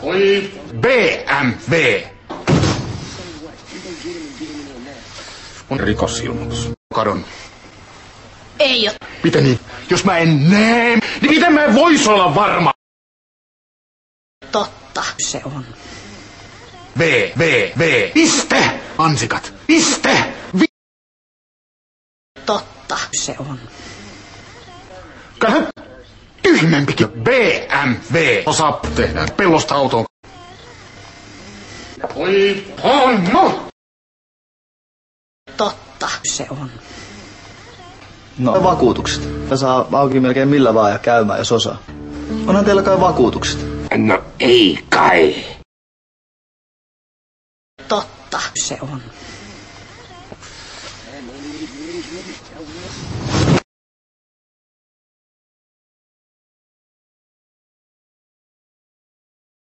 Oi, BMW. On rikosilmoitus. Kadon. Ei oo. Miten niin? Jos mä en näe, niin miten mä vois olla varma? Totta se on. V. Piste! Ansikat. Piste! Totta se on. Kyllä tyhmempikin. BMW osaa tehdä pellosta autoon. Oi, hommo! Totta se on. No vakuutukset. Tämä saa auki melkein millä vaan ja käymään, jos osaa. Onhan teillä kai vakuutukset? No ei kai. Totta se on.